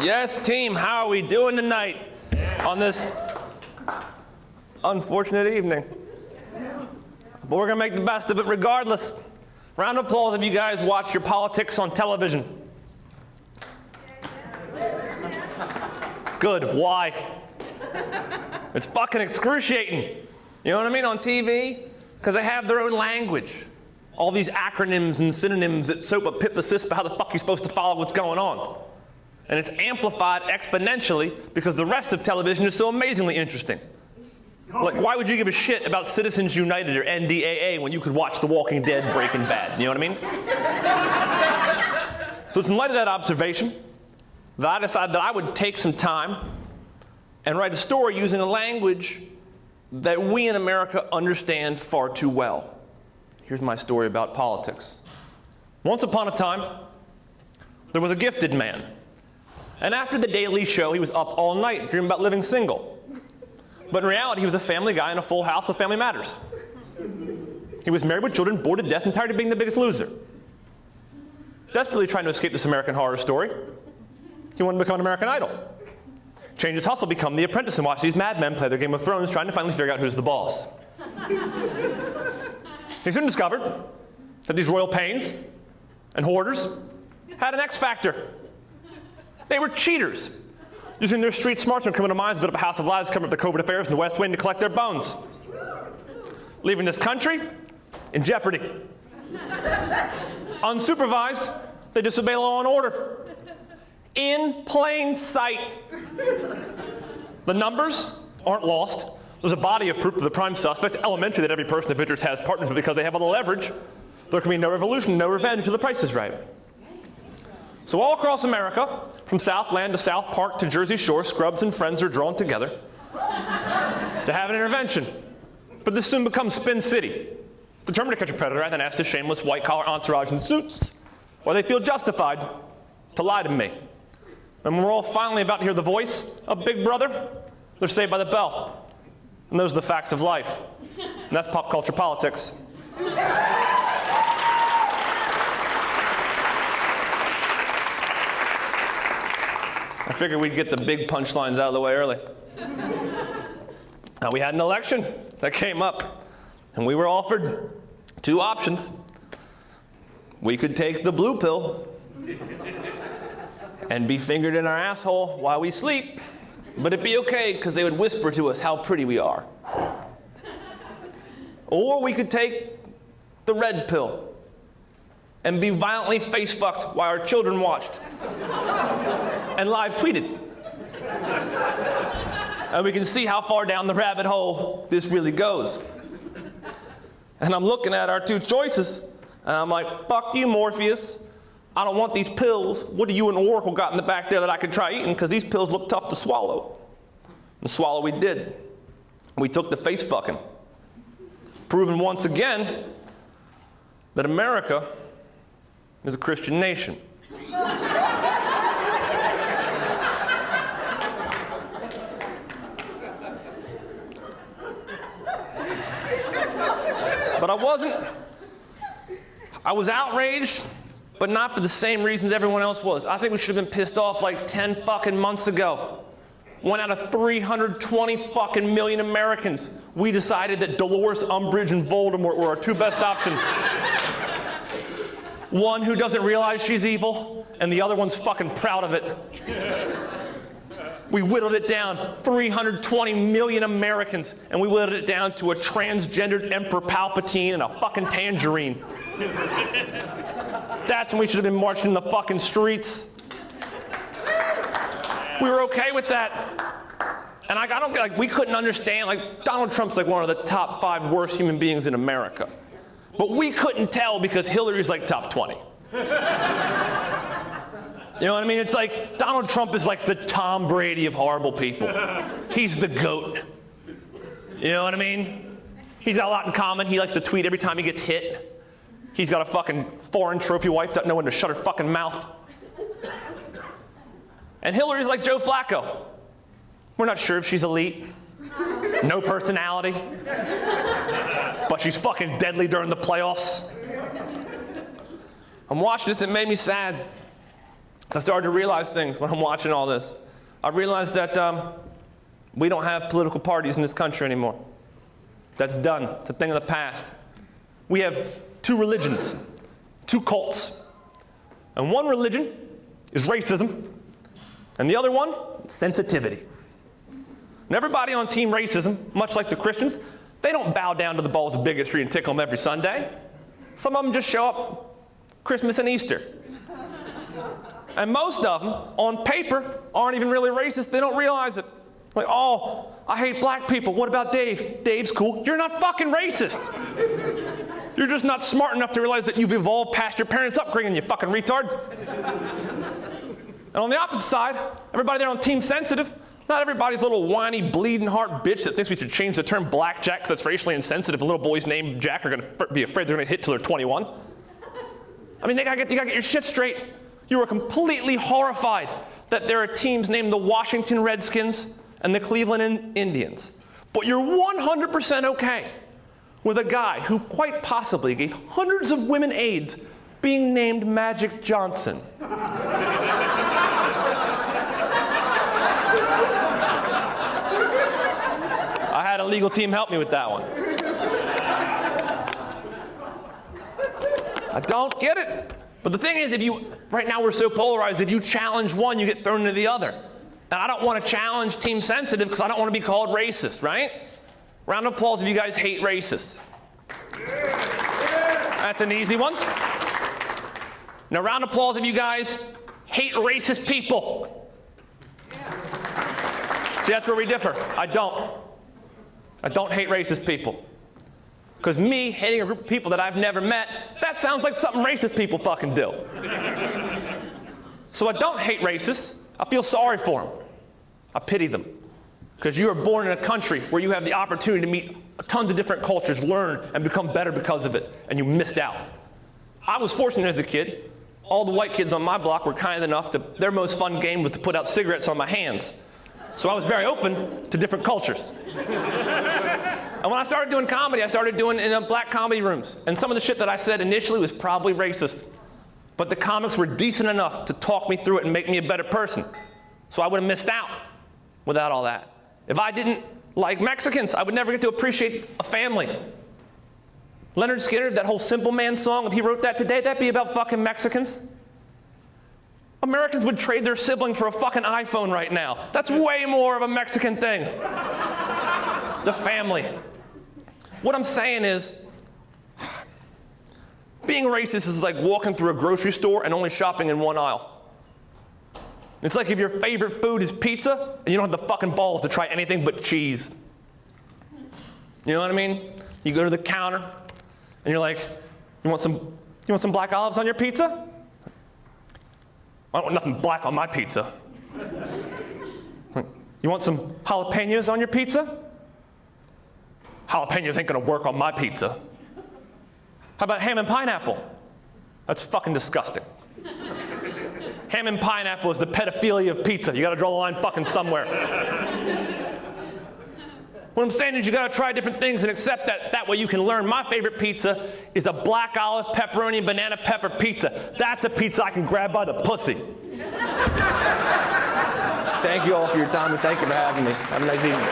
Yes, team, how are we doing tonight on this unfortunate evening? But we're going to make the best of it regardless. Round of applause if you guys watch your politics on television. Good, why? It's fucking excruciating. You know what I mean, on TV? Because they have their own language. All these acronyms and synonyms that soap up pip assist about how the fuck you're supposed to follow what's going on. And it's amplified exponentially because the rest of television is so amazingly interesting. Like, why would you give a shit about Citizens United or NDAA when you could watch The Walking Dead, Breaking Bad? You know what I mean? So it's in light of that observation that I decided that I would take some time and write a story using a language that we in America understand far too well. Here's my story about politics. Once upon a time, there was a gifted man. And after The Daily Show, he was up all night dreaming about living single. But in reality, he was a family guy in a full house with Family Matters. He was married with children, bored to death, and tired of being the biggest loser. Desperately trying to escape this American Horror Story, he wanted to become an American Idol. Change his hustle, become The Apprentice, and watch these madmen play their Game of Thrones, trying to finally figure out who's the boss. He soon discovered that these royal pains and hoarders had an X factor. They were cheaters, using their street smarts and criminal minds to build up a house of lies, cover up their covert affairs in the West Wing to collect their bones. Leaving this country in jeopardy. Unsupervised, they disobey law and order. In plain sight. The numbers aren't lost. There's a body of proof of the prime suspect, elementary that every person of interest has partners, but because they have all the leverage, there can be no revolution, no revenge till the price is right. So all across America, from Southland to South Park to Jersey Shore, scrubs and friends are drawn together to have an intervention. But this soon becomes Spin City, determined to catch a predator and then ask this shameless white-collar entourage in suits why they feel justified to lie to me. And when we're all finally about to hear the voice of Big Brother, they're saved by the bell. And those are the facts of life. And that's pop culture politics. I figured we'd get the big punchlines out of the way early. Now, we had an election that came up, and we were offered two options. We could take the blue pill and be fingered in our asshole while we sleep, but it'd be okay because they would whisper to us how pretty we are. Or we could take the red pill and be violently face-fucked while our children watched and live tweeted. And we can see how far down the rabbit hole this really goes. And I'm looking at our two choices, and I'm like, fuck you, Morpheus. I don't want these pills. What do you and Oracle got in the back there that I could try eating? Because these pills look tough to swallow. And swallow we did. We took the face fucking. Proving once again that America is a Christian nation. But I was outraged, but not for the same reasons everyone else was. I think we should have been pissed off like 10 fucking months ago. 1 out of 320 fucking million Americans, we decided that Dolores Umbridge and Voldemort were our two best options. One who doesn't realize she's evil, and the other one's fucking proud of it. We whittled it down, 320 million Americans, and we whittled it down to a transgendered Emperor Palpatine and a fucking tangerine. That's when we should have been marching in the fucking streets. We were okay with that. And I don't like, we couldn't understand, like, Donald Trump's like one of the top 5 worst human beings in America. But we couldn't tell because Hillary's like top 20. You know what I mean? It's like Donald Trump is like the Tom Brady of horrible people. He's the GOAT. You know what I mean? He's got a lot in common. He likes to tweet every time he gets hit. He's got a fucking foreign trophy wife, doesn't know when to shut her fucking mouth. And Hillary's like Joe Flacco. We're not sure if she's elite. No personality. But she's fucking deadly during the playoffs. I'm watching this and it made me sad. I started to realize things when I'm watching all this. I realized that we don't have political parties in this country anymore. That's done. It's a thing of the past. We have two religions, two cults. And one religion is racism, and the other one, sensitivity. And everybody on team racism, much like the Christians, they don't bow down to the balls of bigotry and tickle them every Sunday. Some of them just show up Christmas and Easter. And most of them, on paper, aren't even really racist. They don't realize it. Like, oh, I hate black people. What about Dave? Dave's cool. You're not fucking racist. You're just not smart enough to realize that you've evolved past your parents' upbringing, you fucking retard. And on the opposite side, everybody there on team sensitive, not everybody's a little whiny, bleeding heart bitch that thinks we should change the term blackjack because that's racially insensitive. Little boys named Jack are going to be afraid they're going to hit till they're 21. I mean, you gotta get your shit straight. You are completely horrified that there are teams named the Washington Redskins and the Cleveland Indians. But you're 100% okay with a guy who quite possibly gave hundreds of women AIDS being named Magic Johnson. I had a legal team help me with that one. I don't get it. But the thing is, right now we're so polarized, if you challenge one, you get thrown into the other. And I don't want to challenge team sensitive because I don't want to be called racist, right? Round of applause if you guys hate racists. That's an easy one. Now round of applause if you guys hate racist people. See, that's where we differ. I don't hate racist people. Because me hating a group of people that I've never met, that sounds like something racist people fucking do. So I don't hate racists. I feel sorry for them. I pity them. Because you are born in a country where you have the opportunity to meet tons of different cultures, learn, and become better because of it, and you missed out. I was fortunate as a kid. All the white kids on my block were kind enough to, their most fun game was to put out cigarettes on my hands. So I was very open to different cultures. And when I started doing comedy, I started doing it in black comedy rooms. And some of the shit that I said initially was probably racist. But the comics were decent enough to talk me through it and make me a better person. So I would have missed out without all that. If I didn't like Mexicans, I would never get to appreciate a family. Leonard Skinner, that whole Simple Man song, if he wrote that today, that'd be about fucking Mexicans. Americans would trade their sibling for a fucking iPhone right now. That's way more of a Mexican thing. The family. What I'm saying is, being racist is like walking through a grocery store and only shopping in one aisle. It's like if your favorite food is pizza and you don't have the fucking balls to try anything but cheese. You know what I mean? You go to the counter and you're like, you want some black olives on your pizza? I don't want nothing black on my pizza. You want some jalapenos on your pizza? Jalapenos ain't gonna work on my pizza. How about ham and pineapple? That's fucking disgusting. Ham and pineapple is the pedophilia of pizza. You gotta draw the line fucking somewhere. What I'm saying is you gotta try different things and accept that. That way you can learn. My favorite pizza is a black olive, pepperoni, banana pepper pizza. That's a pizza I can grab by the pussy. Thank you all for your time and thank you for having me. Have a nice evening.